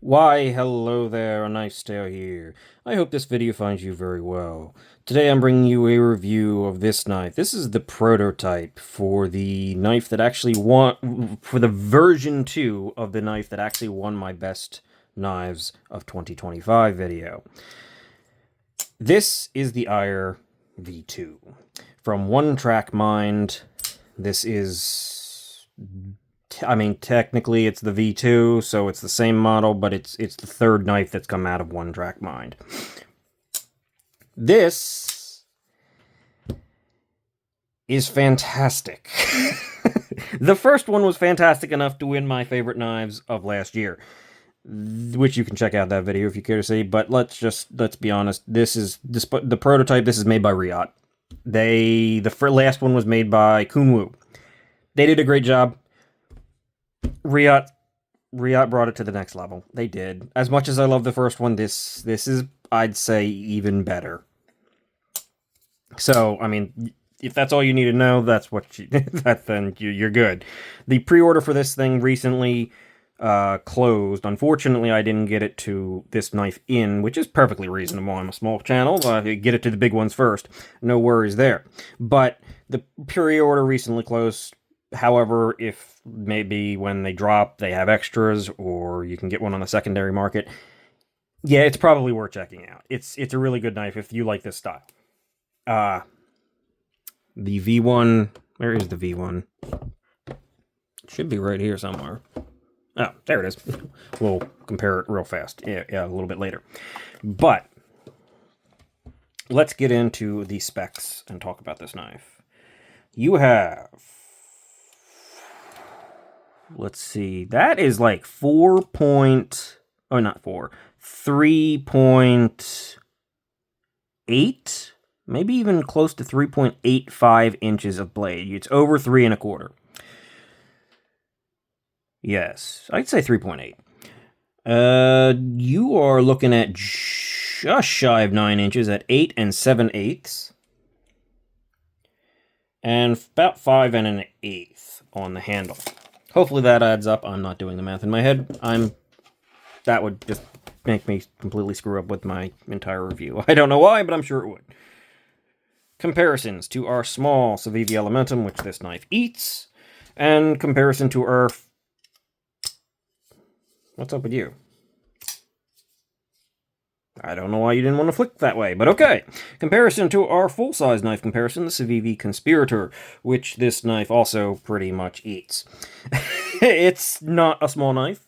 Why, hello there, a nice day here. I hope this video finds you very well. Today I'm bringing you a review of this knife. This is the prototype for the knife that actually won, for the version 2 of the knife that actually won my best knives of 2025 video. This is the Ire V2. From One Track Mind, this is... I mean, technically it's the V2, so it's the same model, but it's the third knife that's come out of One Track Mind. This is fantastic. The first one was fantastic enough to win my favorite knives of last year, which you can check out that video if you care to see. But let's be honest. This is the prototype. This is made by Riot. The last one was made by Kunwu. They did a great job. Riot brought it to the next level. They did. As much as I love the first one, this is, I'd say, even better. So, I mean, if that's all you need to know, that's what then you're good. The pre-order for this thing recently closed. Unfortunately, I didn't get it to this knife in, which is perfectly reasonable. I'm a small channel. Get it to the big ones first. No worries there. But the pre-order recently closed. However, if maybe when they drop, they have extras, or you can get one on the secondary market, yeah, it's probably worth checking out. It's a really good knife if you like this style. The V1, where is the V1? It should be right here somewhere. Oh, there it is. We'll compare it real fast. Yeah, a little bit later. But let's get into the specs and talk about this knife. You have... Let's see. That is like 3.8, maybe even close to 3.85 inches of blade. It's over 3.25. Yes, I'd say 3.8. You are looking at just shy of 9 inches at 8 7/8, and about 5 1/8 on the handle. Hopefully that adds up. I'm not doing the math in my head. That would just make me completely screw up with my entire review. I don't know why, but I'm sure it would. Comparisons to our small Civivi Elementum, which this knife eats, and comparison to our... What's up with you? I don't know why you didn't want to flick that way, but okay. Comparison to our full-size knife comparison, the Civivi Conspirator, which this knife also pretty much eats. It's not a small knife.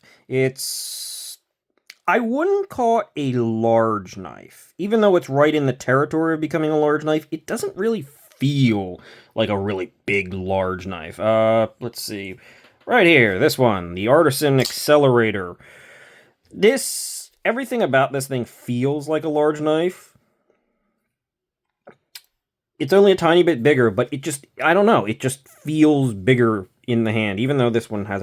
I wouldn't call it a large knife. Even though it's right in the territory of becoming a large knife, it doesn't really feel like a really big, large knife. Let's see. Right here, this one, the Artisan Accelerator. Everything about this thing feels like a large knife. It's only a tiny bit bigger, but it just, I don't know, it just feels bigger in the hand, even though this one has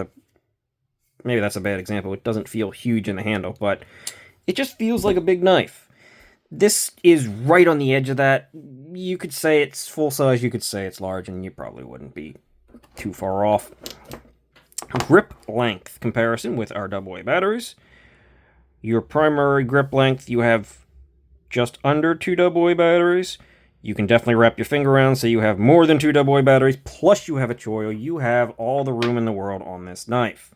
maybe that's a bad example, it doesn't feel huge in the handle, but it just feels like a big knife. This is right on the edge of that. You could say it's full size, you could say it's large, and you probably wouldn't be too far off. Grip length comparison with our AA batteries. Your primary grip length, you have just under 2 AA batteries. You can definitely wrap your finger around, so you have more than 2 AA batteries, plus you have a choil. You have all the room in the world on this knife.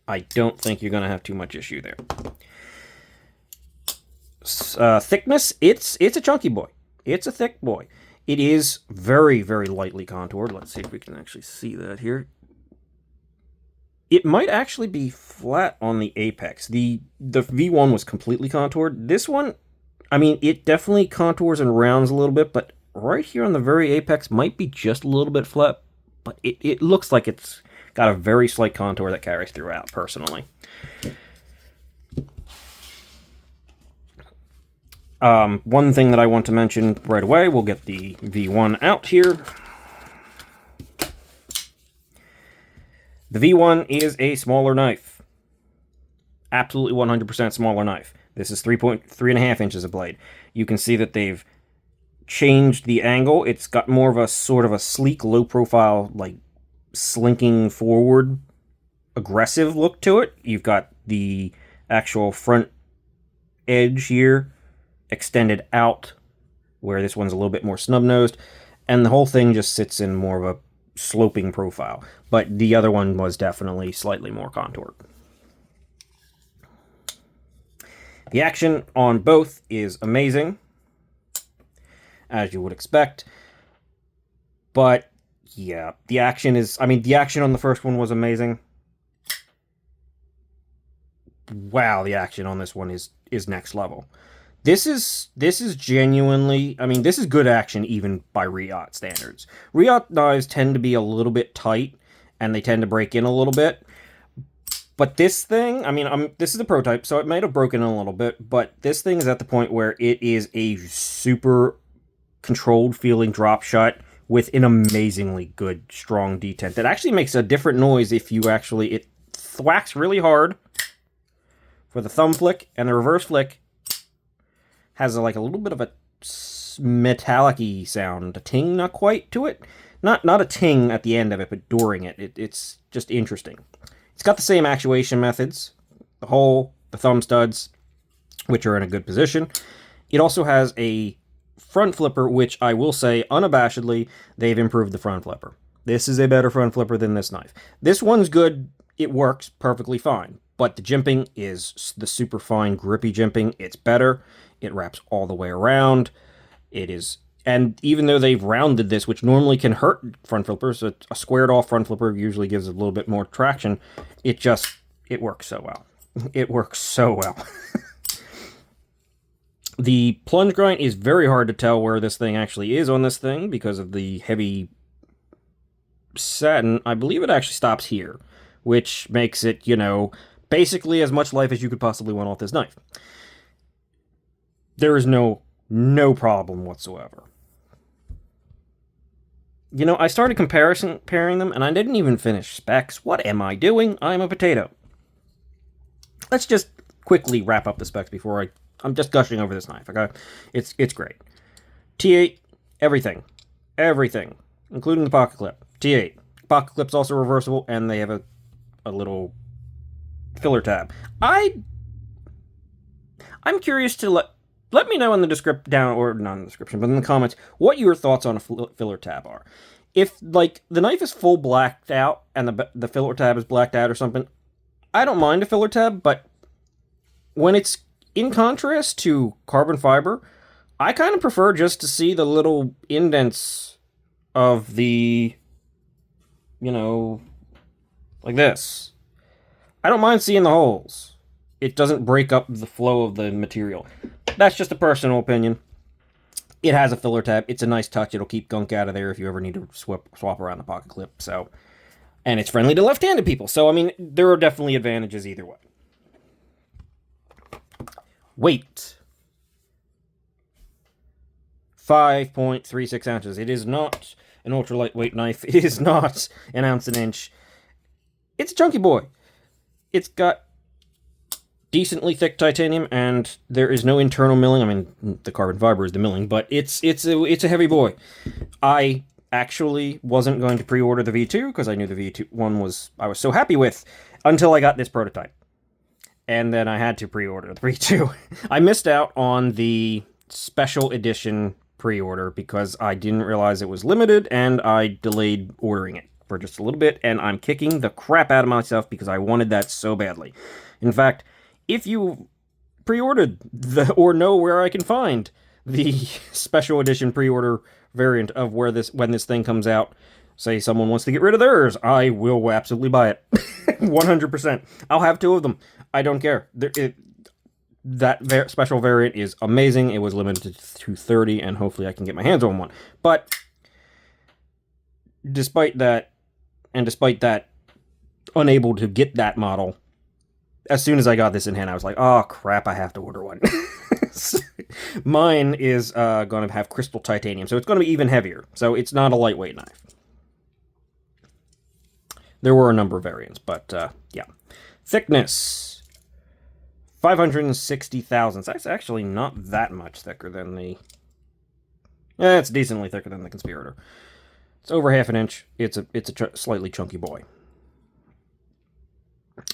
I don't think you're going to have too much issue there. Thickness, it's a chunky boy. It's a thick boy. It is very, very lightly contoured. Let's see if we can actually see that here. It might actually be flat on the apex. The V1 was completely contoured. This one, I mean, it definitely contours and rounds a little bit, but right here on the very apex might be just a little bit flat, but it looks like it's got a very slight contour that carries throughout, personally. One thing that I want to mention right away, we'll get the V1 out here. The V1 is a smaller knife. Absolutely 100% smaller knife. This is 3.5 inches of blade. You can see that they've changed the angle. It's got more of a sort of a sleek, low profile, like slinking forward aggressive look to it. You've got the actual front edge here extended out, where this one's a little bit more snub-nosed, and the whole thing just sits in more of a sloping profile. But the other one was definitely slightly more contoured. The action on both is amazing, as you would expect. But yeah, the action on the first one was amazing. Wow, the action on this one is next level. This is genuinely, this is good action even by Riot standards. Riot knives tend to be a little bit tight, and they tend to break in a little bit. But this thing, this is a prototype, so it might have broken in a little bit, but this thing is at the point where it is a super controlled feeling drop shot with an amazingly good, strong detent that actually makes a different noise if you actually, it thwacks really hard for the thumb flick, and the reverse flick has a little bit of a metallic-y sound, a ting, not quite to it. Not a ting at the end of it, but during it. It's just interesting. It's got the same actuation methods, the hole, the thumb studs, which are in a good position. It also has a front flipper, which I will say unabashedly, they've improved the front flipper. This is a better front flipper than this knife. This one's good. It works perfectly fine. But the jimping is the super fine, grippy jimping. It's better. It wraps all the way around. It is, and even though they've rounded this, which normally can hurt front flippers, a squared off front flipper usually gives a little bit more traction. It works so well. It works so well. The plunge grind is very hard to tell where this thing actually is on this thing because of the heavy satin. I believe it actually stops here, which makes it, basically as much life as you could possibly want off this knife. There is no problem whatsoever. I started comparing them, and I didn't even finish specs. What am I doing? I'm a potato. Let's just quickly wrap up the specs before I'm just gushing over this knife, okay? It's great. T8, everything, including the pocket clip. T8. Pocket clip's also reversible, and they have a little filler tab. I'm curious to let me know in the description not in the description, but in the comments, what your thoughts on a filler tab are. If the knife is full blacked out and the filler tab is blacked out or something, I don't mind a filler tab, but when it's in contrast to carbon fiber, I kind of prefer just to see the little indents of the, like this. I don't mind seeing the holes. It doesn't break up the flow of the material. That's just a personal opinion. It has a filler tab. It's a nice touch. It'll keep gunk out of there if you ever need to swap around the pocket clip. So, and it's friendly to left-handed people. So, there are definitely advantages either way. Weight. 5.36 ounces. It is not an ultra lightweight knife. It is not an ounce an inch. It's a chunky boy. It's got decently thick titanium, and there is no internal milling. The carbon fiber is the milling, but it's a heavy boy. I actually wasn't going to pre-order the V2 because I knew the V2 one I was so happy with until I got this prototype. And then I had to pre-order the V2. I missed out on the special edition pre-order because I didn't realize it was limited, and I delayed ordering it for just a little bit, and I'm kicking the crap out of myself because I wanted that so badly. In fact, if you pre-ordered or know where I can find the special edition pre-order variant of when this thing comes out, say someone wants to get rid of theirs, I will absolutely buy it. 100%. I'll have 2 of them. I don't care. That special variant is amazing. It was limited to 30, and hopefully I can get my hands on one. But despite that, unable to get that model, as soon as I got this in hand, I was like, oh crap, I have to order one. Mine is going to have crystal titanium, so it's going to be even heavier. So it's not a lightweight knife. There were a number of variants, but yeah. Thickness, 560 thousandths. That's actually not that much thicker than the... it's decently thicker than the Conspirator. It's over half an inch. It's a slightly chunky boy.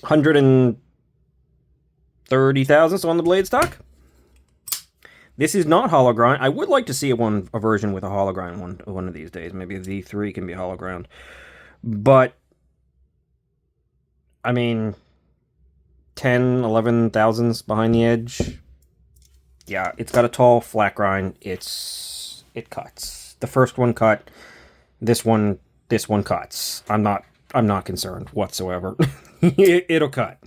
130 thousandths on the blade stock. This is not hollow grind. I would like to see a version with a hollow grind one of these days. Maybe the V3 can be hollow ground. But, I mean, 10, 11 thousandths behind the edge. Yeah, it's got a tall flat grind. It cuts. The first one cut. This one cuts. I'm not concerned whatsoever. It'll cut.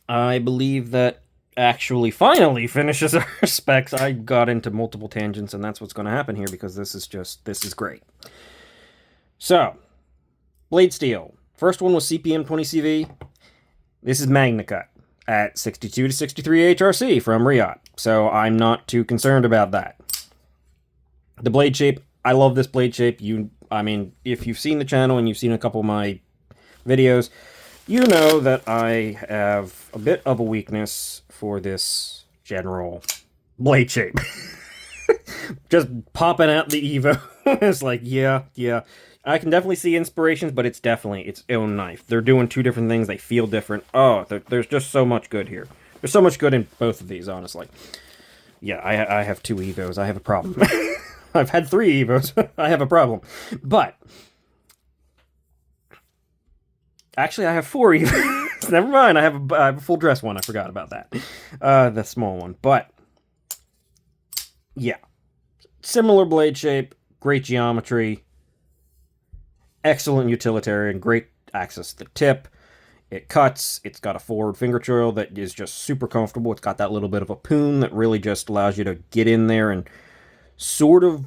I believe that actually finally finishes our specs. I got into multiple tangents, and that's what's going to happen here because this is great. So, blade steel. First one was CPM 20CV. This is Magna Cut at 62 to 63 HRC from Riot. So I'm not too concerned about that. The blade shape, I love this blade shape. I mean, if you've seen the channel and you've seen a couple of my videos, you know that I have a bit of a weakness for this general blade shape. Just popping out the Evo. It's like, yeah. I can definitely see inspirations, but it's definitely its own knife. They're doing two different things. They feel different. Oh, there's just so much good here. There's so much good in both of these, honestly. Yeah, I have 2 Evos. I have a problem. I've had 3 Evos. I have a problem. But actually, I have 4 Evos. Never mind. I have a full dress one. I forgot about that. The small one. But yeah, similar blade shape, great geometry, excellent utilitarian, great access to the tip. It cuts. It's got a forward finger choil that is just super comfortable. It's got that little bit of a poon that really just allows you to get in there and sort of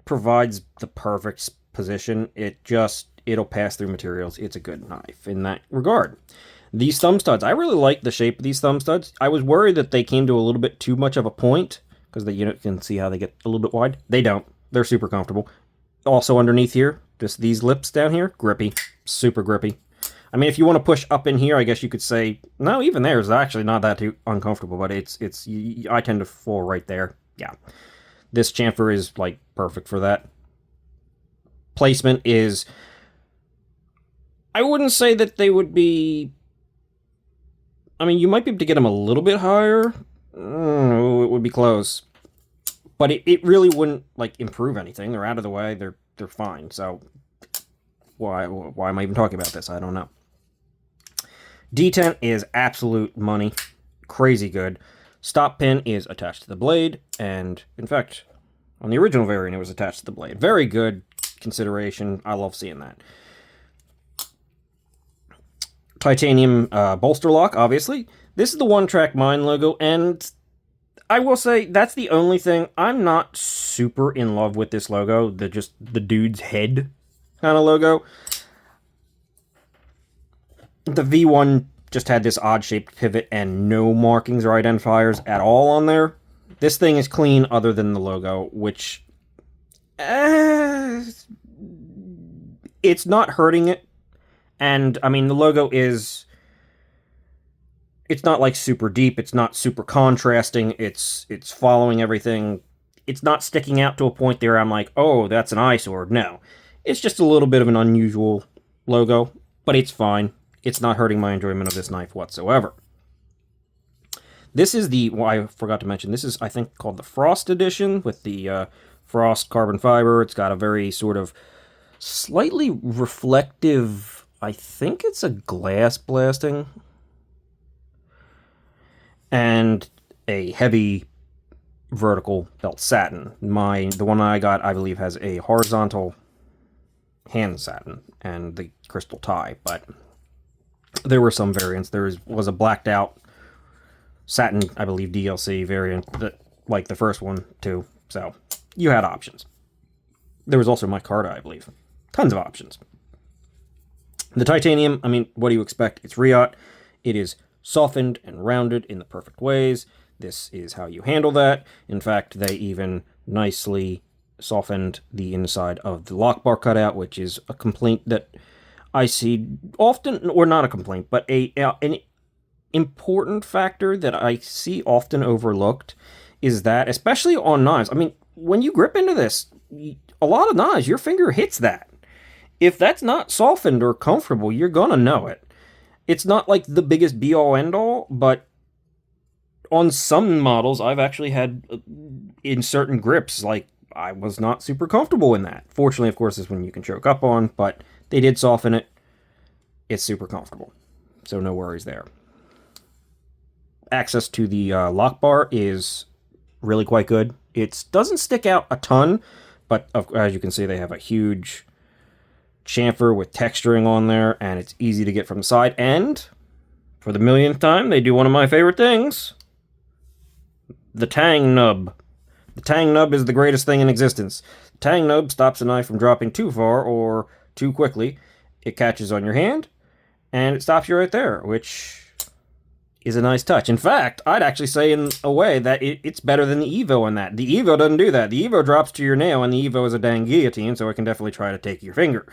provides the perfect position. It'll pass through materials. It's a good knife in that regard. These thumb studs, I really like the shape of these thumb studs. I was worried that they came to a little bit too much of a point because you can see how they get a little bit wide. They don't. They're super comfortable. Also underneath here, these lips down here, grippy, super grippy. I mean, if you want to push up in here, I guess you could say, no, even there is actually not that too uncomfortable, but I tend to fall right there. Yeah. This chamfer is, like, perfect for that. Placement is, I wouldn't say that they would be, I mean, you might be able to get them a little bit higher. It would be close. But it really wouldn't, like, improve anything. They're out of the way. They're fine. So, why am I even talking about this? I don't know. Detent is absolute money. Crazy good. Stop pin is attached to the blade. And, in fact, on the original variant, it was attached to the blade. Very good consideration. I love seeing that. Titanium bolster lock, obviously. This is the One Track Mind logo, and I will say that's the only thing. I'm not super in love with this logo, the dude's head kind of logo. The V1 just had this odd-shaped pivot and no markings or identifiers at all on there. This thing is clean other than the logo, which it's not hurting it. And, I mean, the logo is, it's not, like, super deep. It's not super contrasting. It's following everything. It's not sticking out to a point there I'm like, oh, that's an eyesore. No. It's just a little bit of an unusual logo, but it's fine. It's not hurting my enjoyment of this knife whatsoever. This is I forgot to mention, this is, I think, called the Frost Edition with the Frost carbon fiber. It's got a very sort of slightly reflective, I think it's a glass blasting, and a heavy vertical belt satin. The one I got, I believe, has a horizontal hand satin and the crystal tie, but there were some variants. There was a blacked out satin, I believe, DLC variant, that, like the first one, too. So, you had options. There was also micarta, I believe. Tons of options. The titanium, I mean, what do you expect? It's Riot. It is softened and rounded in the perfect ways. This is how you handle that. In fact, they even nicely softened the inside of the lock bar cutout, which is a complaint that I see often, or not a complaint, but an important factor that I see often overlooked is that, especially on knives, I mean, when you grip into this, a lot of knives, your finger hits that. If that's not softened or comfortable, you're gonna know it. It's not like the biggest be-all end-all, but on some models, I've actually had in certain grips, like, I was not super comfortable in that. Fortunately, of course, this one you can choke up on, but they did soften it. It's super comfortable, so no worries there. Access to the lock bar is really quite good. It doesn't stick out a ton, but as you can see, they have a huge chamfer with texturing on there, and it's easy to get from the side. And for the millionth time, they do one of my favorite things: the tang nub. The tang nub is the greatest thing in existence. The tang nub stops a knife from dropping too far or too quickly. It catches on your hand, and it stops you right there, which is a nice touch. In fact, I'd actually say in a way that it's better than the Evo in that. The Evo doesn't do that. The Evo drops to your nail, and the Evo is a dang guillotine, so it can definitely try to take your finger.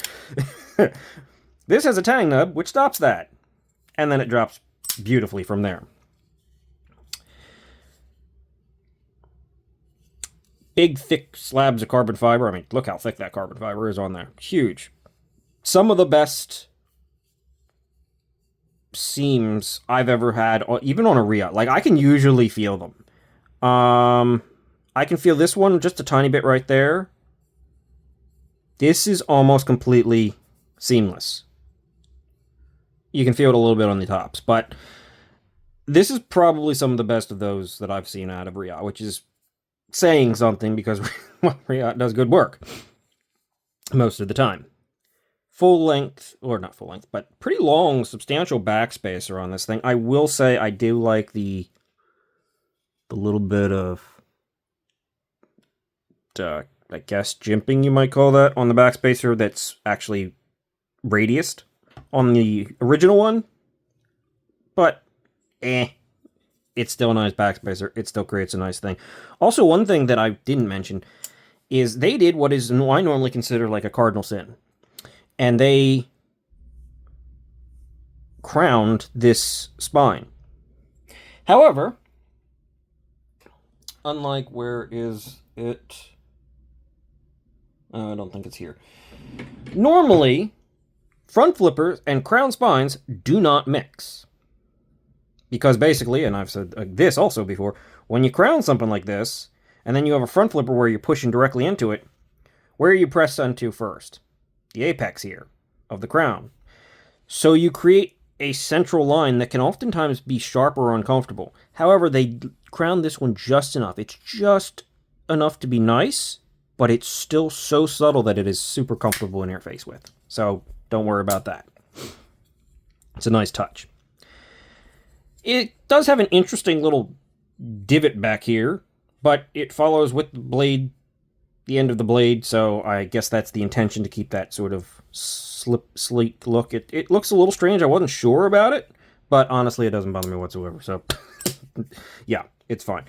This has a tang nub, which stops that. And then it drops beautifully from there. Big, thick slabs of carbon fiber. I mean, look how thick that carbon fiber is on there. Huge. Some of the best seams I've ever had, even on a Ria. Like, I can usually feel them. I can feel this one just a tiny bit right there. This is almost completely seamless. You can feel it a little bit on the tops, but this is probably some of the best of those that I've seen out of Ria, which is saying something because Ria does good work most of the time. Full length, or not full length, but pretty long, substantial backspacer on this thing. I will say I do like the little bit of, I guess, jimping, you might call that, on the backspacer that's actually radiused on the original one. But, it's still a nice backspacer. It still creates a nice thing. Also, one thing that I didn't mention is they did what is I normally consider like a cardinal sin. And they crowned this spine. However, unlike, where is it? I don't think it's here. Normally, front flippers and crown spines do not mix. Because basically, and I've said this also before, when you crown something like this, and then you have a front flipper where you're pushing directly into it, where are you pressed onto first? The apex here of the crown. So you create a central line that can oftentimes be sharp or uncomfortable. However, they crowned this one just enough. It's just enough to be nice, but it's still so subtle that it is super comfortable in interface with. So don't worry about that. It's a nice touch. It does have an interesting little divot back here, but it follows with the blade, the end of the blade, so I guess that's the intention, to keep that sort of sleek look. It looks a little strange. I wasn't sure about it, but honestly, it doesn't bother me whatsoever, so yeah, it's fine.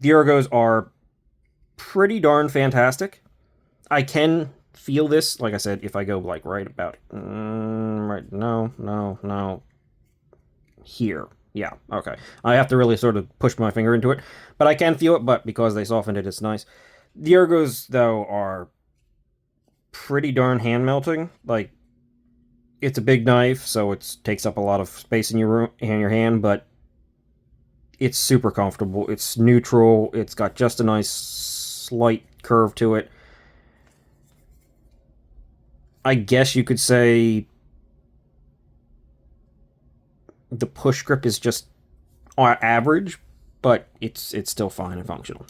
The ergos are pretty darn fantastic. I can feel this, like I said, if I go like right about right, no, here. Yeah, okay. I have to really sort of push my finger into it, but I can feel it, but because they softened it, it's nice. The ergos, though, are pretty darn hand-melting. Like, it's a big knife, so it takes up a lot of space in your hand, but it's super comfortable. It's neutral. It's got just a nice slight curve to it. I guess you could say the push grip is just average, but it's still fine and functional.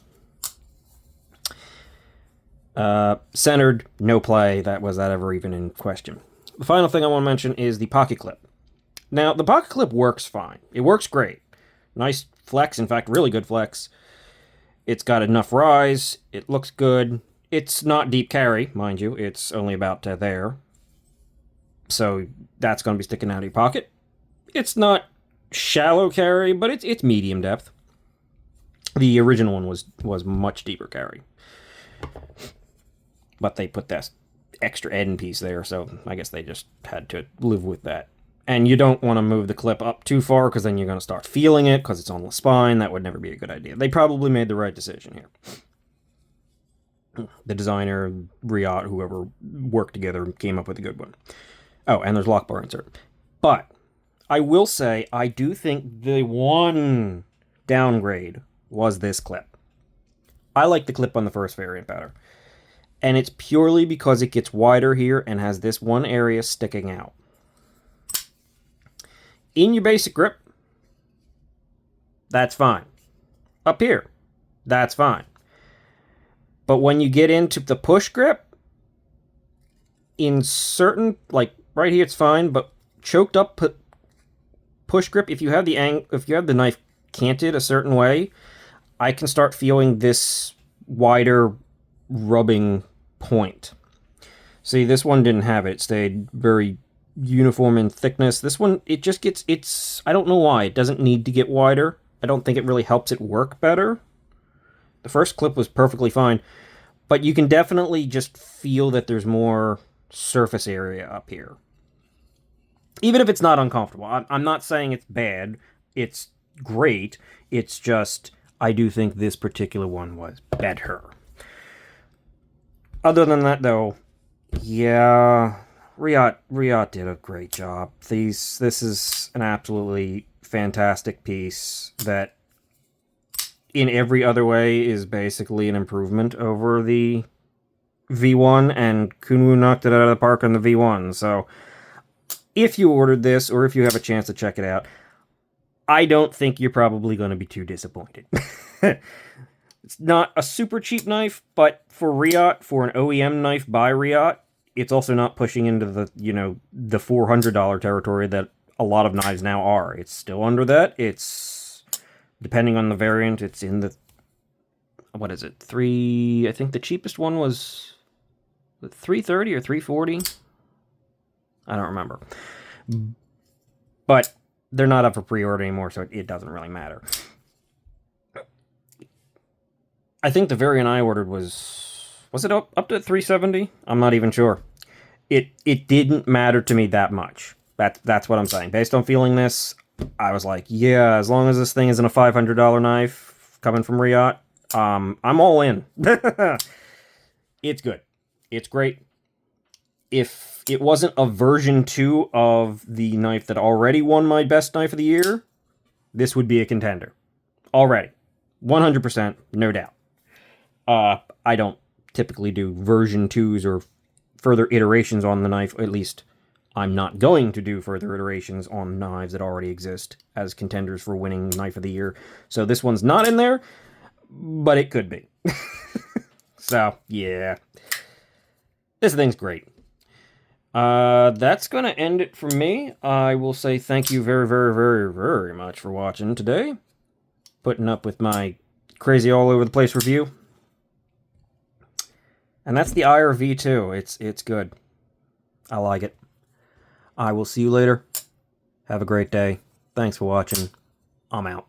Centered, no play. Was that ever even in question? The final thing I want to mention is the pocket clip. Now, the pocket clip works fine. It works great. Nice flex, in fact, really good flex. It's got enough rise. It looks good. It's not deep carry, mind you. It's only about there. So that's going to be sticking out of your pocket. It's not shallow carry, but it's medium depth. The original one was much deeper carry. But they put that extra end piece there, so I guess they just had to live with that. And you don't want to move the clip up too far, because then you're going to start feeling it, because it's on the spine. That would never be a good idea. They probably made the right decision here. The designer, Riot, whoever worked together, came up with a good one. Oh, and there's lock bar insert. But I will say, I do think the one downgrade was this clip. I like the clip on the first variant better. And it's purely because it gets wider here and has this one area sticking out. In your basic grip, that's fine. Up here, that's fine. But when you get into the push grip, in certain, like right here, it's fine, but choked up push grip, if you have the knife canted a certain way, I can start feeling this wider rubbing point. See, this one didn't have it. It stayed very uniform in thickness. This one, it just gets, I don't know why. It doesn't need to get wider. I don't think it really helps it work better. The first clip was perfectly fine, but you can definitely just feel that there's more surface area up here. Even if it's not uncomfortable. I'm not saying it's bad. It's great. It's just, I do think this particular one was better. Other than that, though, yeah, Riot did a great job. This is an absolutely fantastic piece that, in every other way, is basically an improvement over the V1, and Kunwu knocked it out of the park on the V1. So, if you ordered this, or if you have a chance to check it out, I don't think you're probably going to be too disappointed. It's not a super cheap knife, but for Riot, for an OEM knife by Riot, it's also not pushing into the, the $400 territory that a lot of knives now are. It's still under that. It's, depending on the variant, it's in the, what is it, I think the cheapest one was $330 or $340. I don't remember. But they're not up for pre-order anymore, so it doesn't really matter. I think the variant I ordered was it up to $370? I'm not even sure. It didn't matter to me that much. That's what I'm saying. Based on feeling this, I was like, yeah, as long as this thing isn't a $500 knife coming from Riot, I'm all in. It's good. It's great. If it wasn't a version 2 of the knife that already won my best knife of the year, this would be a contender. Already. 100%, no doubt. I don't typically do version 2s or further iterations on the knife. At least I'm not going to do further iterations on knives that already exist as contenders for winning knife of the year. So this one's not in there, but it could be. So, yeah. This thing's great. That's going to end it for me. I will say thank you very, very, very, very much for watching today. Putting up with my crazy all over the place review. And that's the Ire V2. It's good. I like it. I will see you later. Have a great day. Thanks for watching. I'm out.